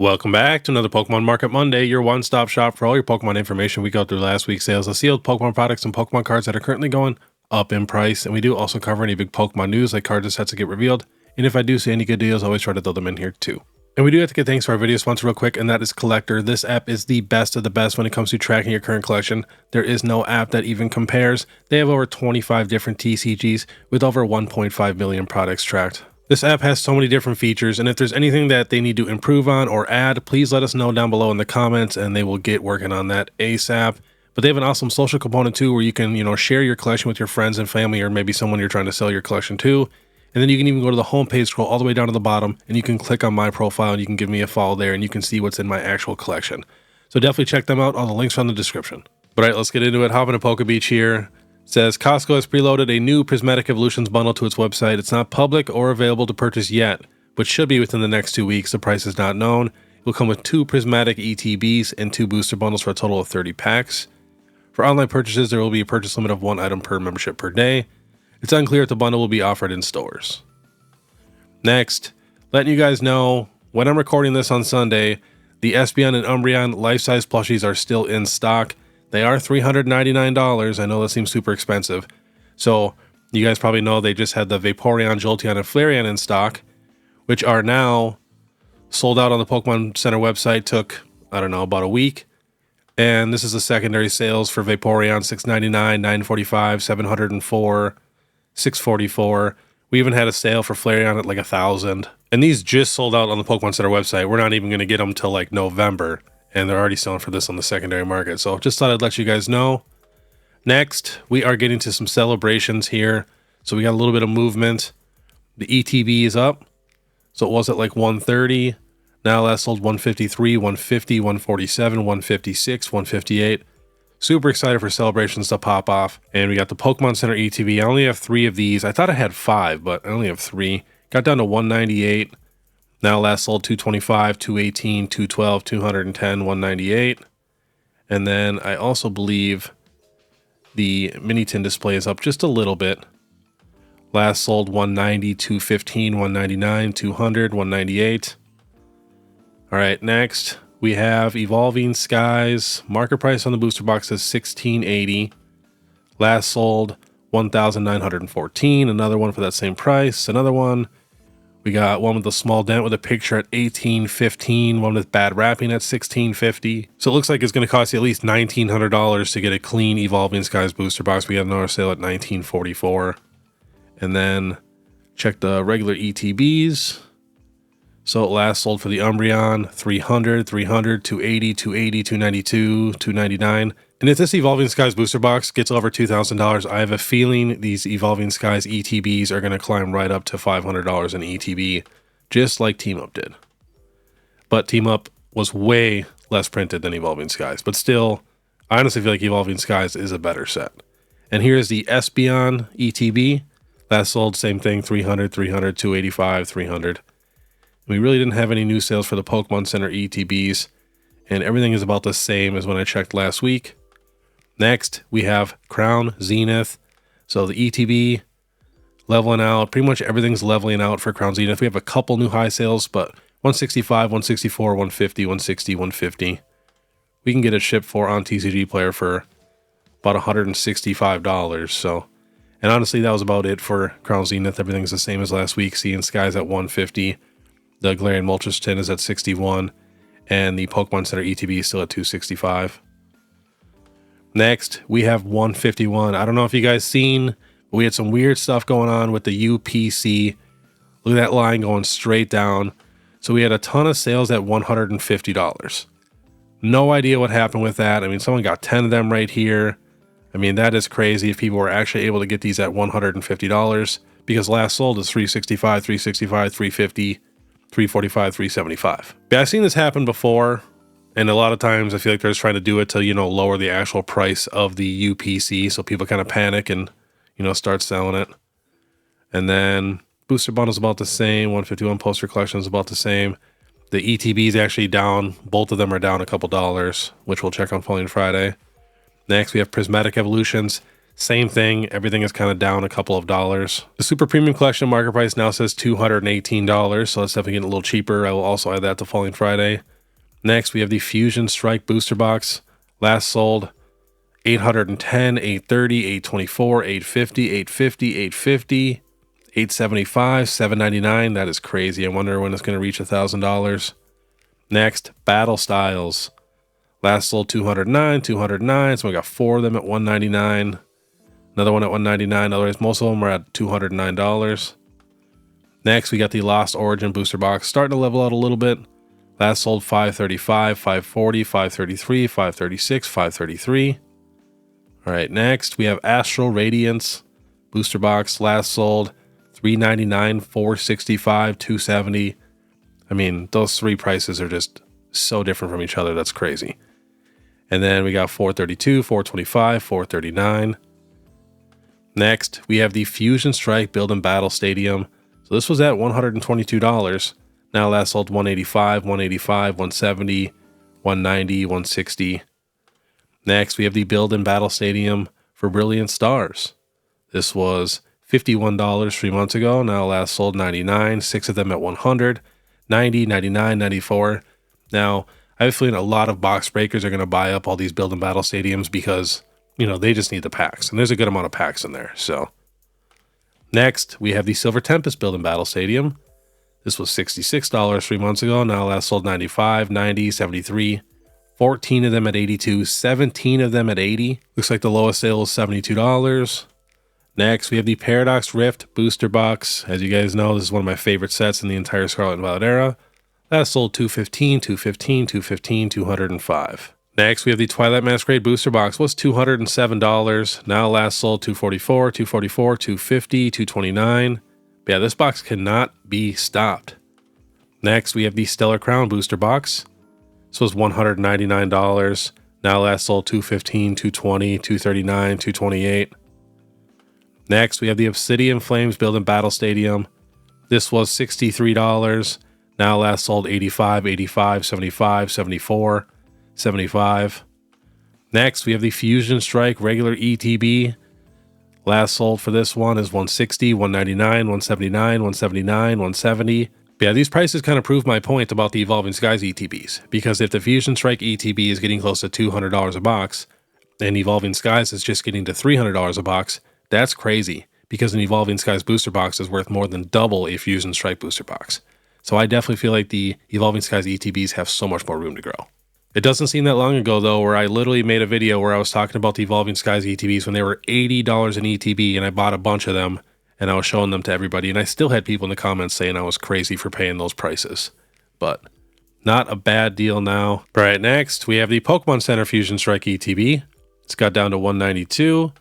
Welcome back to another Pokemon Market Monday, your one-stop shop for all your Pokemon information. We go through last week's sales of sealed Pokemon products and Pokemon cards that are currently going up in price. And we do also cover any big Pokemon news like cards and sets that get revealed. And if I do see any good deals, I always try to throw them in here too. And we do have to give thanks to our video sponsor real quick, and that is Collectr. This app is the best of the best when it comes to tracking your current collection. There is no app that even compares. They have over 25 different TCGs with over 1.5 million products tracked. This app has so many different features, and if there's anything that they need to improve on or add, please let us know down below in the comments and they will get working on that ASAP. But they have an awesome social component too, where you can, share your collection with your friends and family, or maybe someone you're trying to sell your collection to. And then you can even go to the homepage, scroll all the way down to the bottom, and you can click on my profile and you can give me a follow there and you can see what's in my actual collection. So definitely check them out. All the links are in the description. All right, let's get into it. Hopping to PokeBeard here. It says Costco has preloaded a new Prismatic Evolutions bundle to its website. It's not public or available to purchase yet, but should be within the next 2 weeks. The price is not known. It will come with 2 Prismatic ETBs and 2 booster bundles for a total of 30 packs. For online purchases, there will be a purchase limit of 1 item per membership per day. It's unclear if the bundle will be offered in stores. Next, letting you guys know, when I'm recording this on Sunday, the Espeon and Umbreon life-size plushies are still in stock. They are $399. I know that seems super expensive. So you guys probably know they just had the Vaporeon, Jolteon, and Flareon in stock, which are now sold out on the Pokemon Center website. Took, I don't know, about a week. And this is the secondary sales for Vaporeon, $699, $945, $704, $644. We even had a sale for Flareon at like $1,000. And these just sold out on the Pokemon Center website. We're not even going to get them till like November. And they're already selling for this on the secondary market. So just thought I'd let you guys know. Next, we are getting to some celebrations here. So we got a little bit of movement. The ETB is up. So it was at like 130. Now last sold 153, 150, 147, 156, 158. Super excited for celebrations to pop off. And we got the Pokemon Center ETB. I only have 3 of these. I thought I had 5, but I only have 3. Got down to 198. Now last sold 225, 218, 212, 210, 198. And then I also believe the mini tin display is up just a little bit. Last sold 190, 215, 199, 200, 198. All right, next we have Evolving Skies. Market price on the booster box is $16.80. Last sold 1,914. Another one for that same price. Another one. We got one with a small dent with a picture at $18.15, one with bad wrapping at $16.50. So it looks like it's going to cost you at least $1,900 to get a clean Evolving Skies booster box. We got another sale at $19.44. And then check the regular ETBs. So it last sold for the Umbreon, 300, 300, 280, 280, 292, 299. And if this Evolving Skies booster box gets over $2,000, I have a feeling these Evolving Skies ETBs are going to climb right up to $500 in ETB, just like Team Up did. But Team Up was way less printed than Evolving Skies. But still, I honestly feel like Evolving Skies is a better set. And here's the Espeon ETB. Last sold, same thing, 300, 300, 285, 300. We really didn't have any new sales for the Pokemon Center ETBs. And everything is about the same as when I checked last week. Next, we have Crown Zenith. So the ETB leveling out. Pretty much everything's leveling out for Crown Zenith. We have a couple new high sales, but 165, 164, 150, 160, 150. We can get it shipped for on TCG Player for about $165. So, and honestly, that was about it for Crown Zenith. Everything's the same as last week. Seeing Skies at 150. The Galarian Moltres tin is at 61. And the Pokemon Center ETB is still at 265. Next, we have 151. I don't know if you guys seen, but we had some weird stuff going on with the UPC. Look at that line going straight down. So we had a ton of sales at $150. No idea what happened with that. I mean, someone got 10 of them right here. I mean, that is crazy if people were actually able to get these at $150, because last sold is $365, $365, $350, $345, $375. Yeah, I've seen this happen before. And a lot of times I feel like they're just trying to do it to, lower the actual price of the UPC. So people kind of panic and, start selling it. And then booster bundle is about the same. 151 poster collection is about the same. The ETB is actually down. Both of them are down a couple dollars, which we'll check on following Friday. Next, we have Prismatic Evolutions. Same thing. Everything is kind of down a couple of dollars. The super premium collection market price now says $218. So that's definitely getting a little cheaper. I will also add that to Falling Friday. Next, we have the Fusion Strike booster box. Last sold $810, $830, $824, $850, $850, $850, $875, $799. That is crazy. I wonder when it's going to reach $1,000. Next, Battle Styles. Last sold $209, $209. So we got 4 of them at $199. Another one at $199. Otherwise, most of them are at $209. Next, we got the Lost Origin booster box, starting to level out a little bit. Last sold $535, $540, $533, $536, $533. All right, next we have Astral Radiance booster box. Last sold $399, $465, $270. I mean, those 3 prices are just so different from each other. That's crazy. And then we got $432, $425, $439. Next, we have the Fusion Strike Build and Battle Stadium. So this was at $122. Now last sold $185, $185, $170, $190, $160. Next, we have the Build and Battle Stadium for Brilliant Stars. This was $51 3 months ago. Now last sold $99, 6 of them at $100, $90, $99, $94. Now, I have a feeling a lot of box breakers are going to buy up all these Build and Battle Stadiums because, you know, they just need the packs. And there's a good amount of packs in there. So next, we have the Silver Tempest Build and Battle Stadium. This was $66 3 months ago. Now last sold $95, $90, $73. 14 of them at $82, 17 of them at $80. Looks like the lowest sale is $72. Next, we have the Paradox Rift booster box. As you guys know, this is one of my favorite sets in the entire Scarlet and Violet era. That sold $215, $215, $215, $205. Next, we have the Twilight Masquerade booster box. Was $207. Now last sold $244, $244, $250, $229. But yeah, this box cannot be stopped. Next, we have the Stellar Crown booster box. This was $199. Now last sold $215, $220, $239, $228. Next, we have the Obsidian Flames Build and Battle Stadium. This was $63. Now last sold $85, $85, $75, $74, $75. Next, we have the Fusion Strike regular ETB. Last sold for this one is $160, $199, $179, $179, $170. But yeah, these prices kind of prove my point about the Evolving Skies ETBs, because if the Fusion Strike ETB is getting close to $200 a box, and Evolving Skies is just getting to $300 a box, that's crazy, because an Evolving Skies booster box is worth more than double a Fusion Strike booster box. So I definitely feel like the Evolving Skies ETBs have so much more room to grow. It doesn't seem that long ago, though, where I literally made a video where I was talking about the Evolving Skies ETBs when they were $80 an ETB, and I bought a bunch of them, and I was showing them to everybody, and I still had people in the comments saying I was crazy for paying those prices. But not a bad deal now. All right, next, we have the Pokemon Center Fusion Strike ETB. It's got down to $192.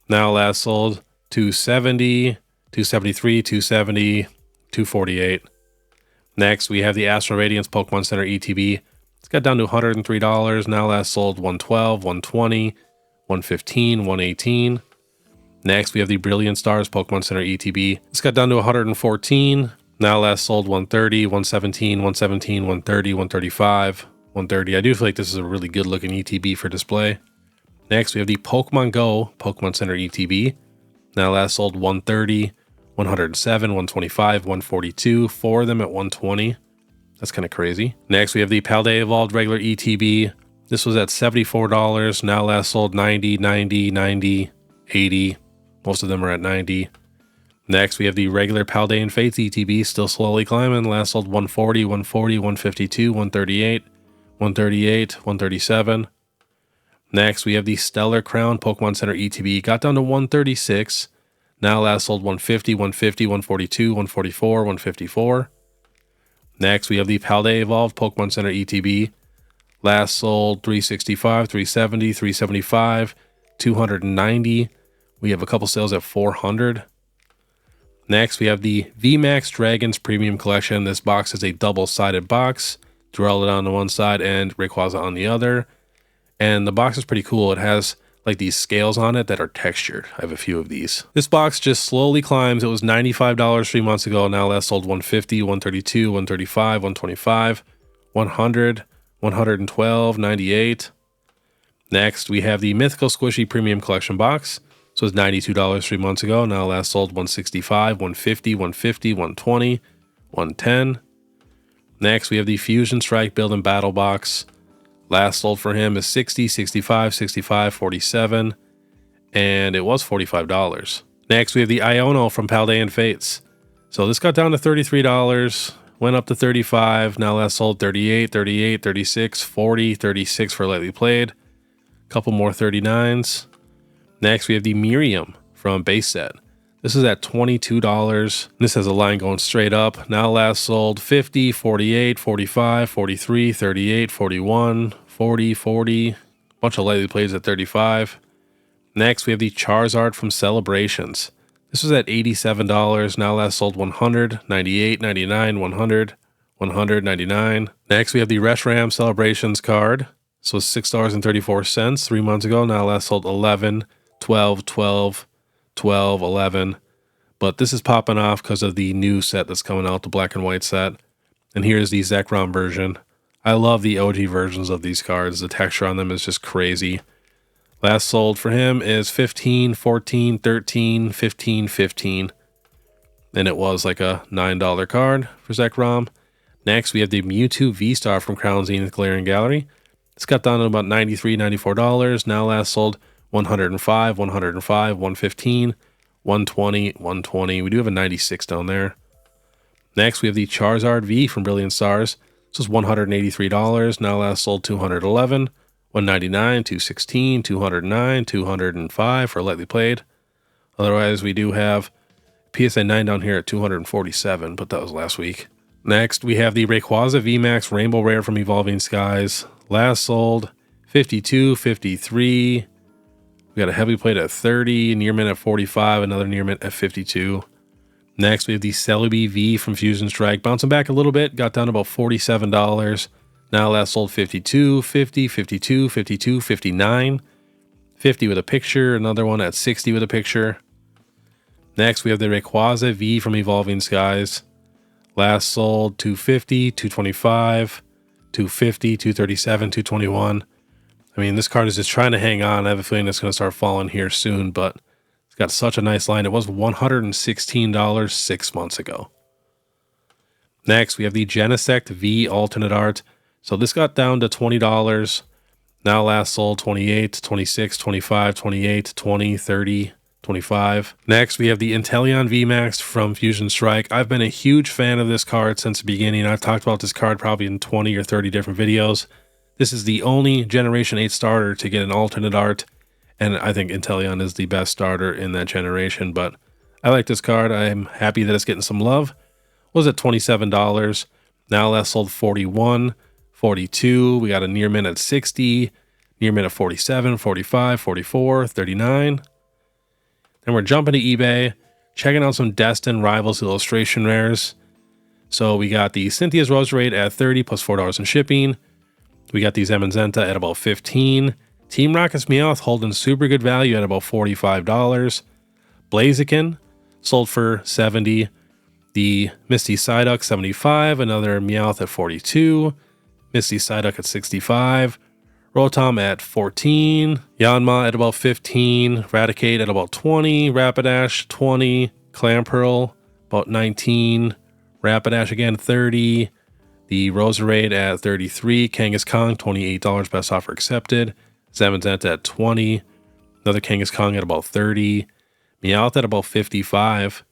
Now last sold $270, $273, $270, $248. Next, we have the Astral Radiance Pokemon Center ETB. It's got down to $103. Now last sold $112, $120, $115, $118. Next, we have the Brilliant Stars Pokemon Center ETB. It's got down to $114. Now last sold $130, $117, $117, $130, $135, $130. I do feel like this is a really good looking ETB for display. Next, we have the Pokemon Go Pokemon Center ETB. Now last sold $130, $107, $125, $142. 4 of them at $120. That's kind of crazy. Next, we have the Paldea Evolved regular ETB. This was at $74. Now last sold $90, $90, $90, $80. Most of them are at $90. Next, we have the regular Paldean Fates ETB, still slowly climbing. Last sold $140, $140, $152, $138, $138, $137. Next, we have the Stellar Crown Pokemon Center ETB. Got down to $136. Now last sold $150, $150, $142, $144, $154. Next, we have the Paldea Evolved Pokemon Center ETB. Last sold $365, $370, $375, $290. We have a couple sales at $400. Next, we have the VMAX Dragons Premium Collection. This box is a double-sided box. Duraludon on one side and Rayquaza on the other. And the box is pretty cool. It has like these scales on it that are textured. I have a few of these. This box just slowly climbs. It was $95 3 months ago. Now last sold $150, $132, $135, $125, $100, $112, $98. Next, we have the Mythical Squishy Premium Collection box. So it's $92 3 months ago. Now last sold 165, 150, 150, 120, 110. Next, we have the Fusion Strike Build and Battle Box. Last sold for him is 60, 65, 65, 47, and it was $45. Next, we have the Iono from Paldean Fates. So this got down to $33, went up to 35, now last sold 38, 38, 36, 40, 36 for lightly played. A couple more 39s. Next, we have the Miriam from Base Set. This is at $22. This has a line going straight up. Now last sold 50, 48, 45, 43, 38, 41, 40, 40. Bunch of lightly plays at 35. Next, we have the Charizard from Celebrations. This was at $87. Now last sold 100, 98, 99, 100, 100, 99. Next, we have the Reshiram Celebrations card. This was $6.34 3 months ago. Now last sold 11, 12, 12, 12, 11. But this is popping off because of the new set that's coming out, the black and white set. And here's the Zekrom version. I love the OG versions of these cards. The texture on them is just crazy. Last sold for him is 15, 14, 13, 15, 15. And it was like a $9 card for Zekrom. Next, we have the Mewtwo V-Star from Crown Zenith Galarian Gallery. It's got down to about $93, $94. Now last sold 105, 105, 115, 120, 120. We do have a 96 down there. Next, we have the Charizard V from Brilliant Stars. This is $183. Now last sold 211, 199, 216, 209, 205 for lightly played. Otherwise, we do have PSA 9 down here at 247, but that was last week. Next, we have the Rayquaza VMAX Rainbow Rare from Evolving Skies. Last sold 52, 53. We got a heavy plate at 30, near mint at 45, another near mint at 52. Next, we have the Celebi V from Fusion Strike, bouncing back a little bit, got down to about $47. Now last sold 52, 50, 52, 52, 59, 50 with a picture, another one at 60 with a picture. Next, we have the Rayquaza V from Evolving Skies. Last sold 250, 225, 250, 237, 221. I mean, this card is just trying to hang on. I have a feeling it's going to start falling here soon, but it's got such a nice line. It was $116 6 months ago. Next, we have the Genesect V alternate art. So this got down to $20. Now last sold 28, 26, 25, 28, 20, 30, 25. Next, we have the Inteleon VMAX from Fusion Strike. I've been a huge fan of this card since the beginning. I've talked about this card probably in 20 or 30 different videos. This is the only Generation 8 starter to get an alternate art, and I think Inteleon is the best starter in that generation, but I like this card. I'm happy that it's getting some love. Was at $27. Now last sold 41, 42. We got a near mint at 60, near mint at 47, 45, 44, 39. And we're jumping to eBay, checking out some Destined Rivals illustration rares. So we got the Cynthia's Roserade at 30 plus $4 in shipping. We got these Emenzenta at about 15. Team Rocket's Meowth holding super good value at about $45. Blaziken sold for 70. The Misty Psyduck 75. Another Meowth at 42. Misty Psyduck at 65. Rotom at 14. Yanma at about 15. Raticate at about 20. Rapidash 20. Clamperl about 19. Rapidash again 30. The Roserade at 33. Kangaskhan $28. Best offer accepted. Zamazenta at 20. Another Kangaskhan at about 30. Meowth at about 55.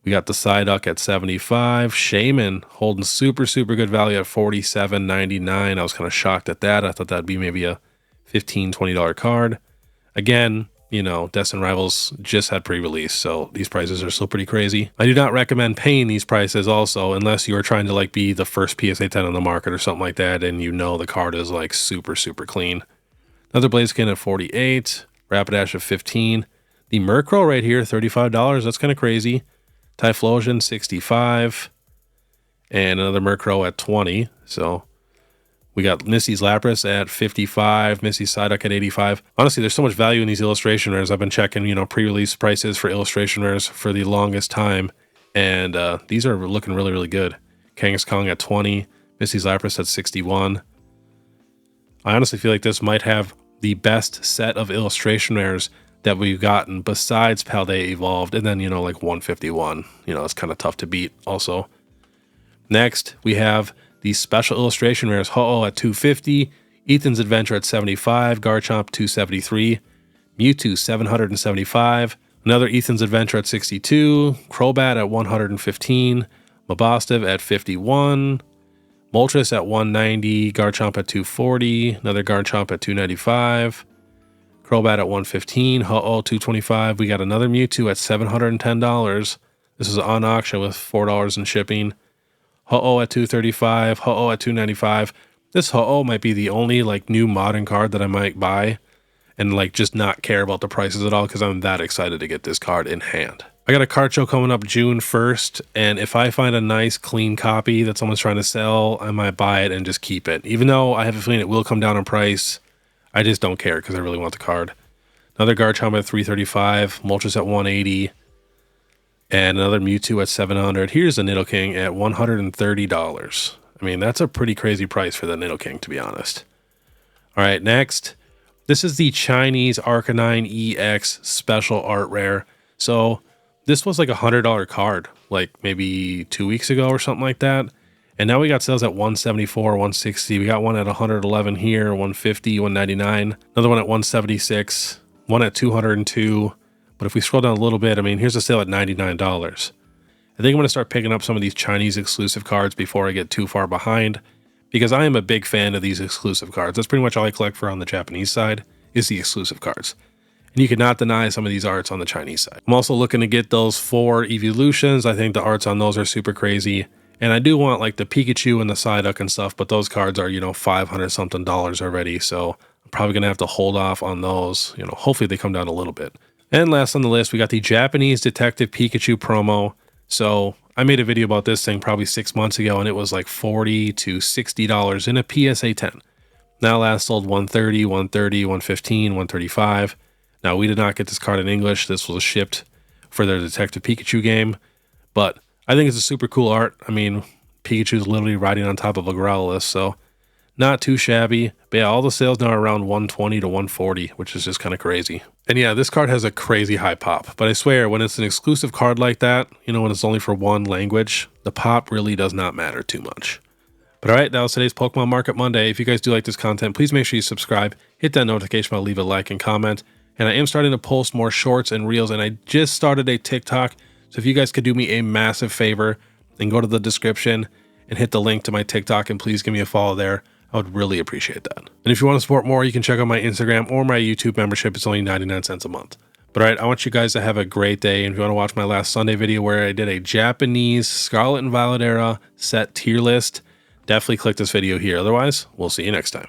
We got the Psyduck at 75. Shaman holding super good value at $47.99. I was kind of shocked at that. I thought that'd be maybe a $15, $20 card. Again, you know, Destined Rivals just had pre-release, so these prices are still pretty crazy. I do not recommend paying these prices also, unless you are trying to like be the first PSA 10 on the market or something like that, and you know the card is like super clean. Another Blaziken at 48. Rapidash at 15. The Murkrow right here, $35. That's kind of crazy. Typhlosion 65, and another Murkrow at 20. So we got Misty's Lapras at 55, Misty's Psyduck at 85. Honestly, there's so much value in these illustration rares. I've been checking, you know, pre-release prices for illustration rares for the longest time, and these are looking really good. Kangaskhan at 20, Misty's Lapras at 61. I honestly feel like this might have the best set of illustration rares that we've gotten besides Paldea Evolved, and then, you know, like 151. You know, it's kind of tough to beat also. Next, we have the special illustration rares. Ho-Oh at 250, Ethan's Adventure at 75, Garchomp 273, Mewtwo 775, another Ethan's Adventure at 62, Crobat at 115, Mabostiv at 51, Moltres at 190, Garchomp at 240, another Garchomp at 295, Crobat at 115, Ho-Oh 225. We got another Mewtwo at $710. This is on auction with $4 in shipping. Ho-Oh at 235, Ho-Oh at 295. This Ho-Oh might be the only like new modern card that I might buy and like just not care about the prices at all, because I'm that excited to get this card in hand. I got a card show coming up June 1st, and if I find a nice clean copy that someone's trying to sell, I might buy it and just keep it. Even though I have a feeling it will come down in price, I just don't care because I really want the card. Another Garchomp at 335, Moltres at 180, and another Mewtwo at 700. Here's a Nidoking at $130. I mean, that's a pretty crazy price for the Nidoking, to be honest. All right, next. This is the Chinese Arcanine EX special art rare. So this was like a $100 card, like maybe 2 weeks ago or something like that. And now we got sales at 174, 160. We got one at 111 here, 150, 199. Another one at 176, one at 202. But if we scroll down a little bit, I mean, here's a sale at $99. I think I'm going to start picking up some of these Chinese exclusive cards before I get too far behind, because I am a big fan of these exclusive cards. That's pretty much all I collect for on the Japanese side is the exclusive cards. And you cannot deny some of these arts on the Chinese side. I'm also looking to get those 4 evolutions. I think the arts on those are super crazy. And I do want like the Pikachu and the Psyduck and stuff, but those cards are, you know, $500 something already. So I'm probably going to have to hold off on those. You know, hopefully they come down a little bit. And last on the list, we got the Japanese Detective Pikachu promo. So I made a video about this thing probably 6 months ago, and it was like $40 to $60 in a PSA 10. Now last sold 130, 130, 115, 135. Now we did not get this card in English. This was shipped for their Detective Pikachu game, but I think it's a super cool art. I mean, Pikachu's literally riding on top of a Growlithe, so not too shabby. But yeah, all the sales now are around 120 to 140, which is just kind of crazy. And yeah, this card has a crazy high pop, but I swear when it's an exclusive card like that, you know, when it's only for one language, the pop really does not matter too much. But all right, that was today's Pokemon Market Monday. If you guys do like this content, please make sure you subscribe, hit that notification bell, leave a like and comment. And I am starting to post more shorts and reels, and I just started a TikTok. So if you guys could do me a massive favor and go to the description and hit the link to my TikTok, and please give me a follow there, I would really appreciate that. And if you want to support more, you can check out my Instagram or my YouTube membership. It's only 99 cents a month. But all right, I want you guys to have a great day. And if you want to watch my last Sunday video where I did a Japanese Scarlet and Violet era set tier list, definitely click this video here. Otherwise, we'll see you next time.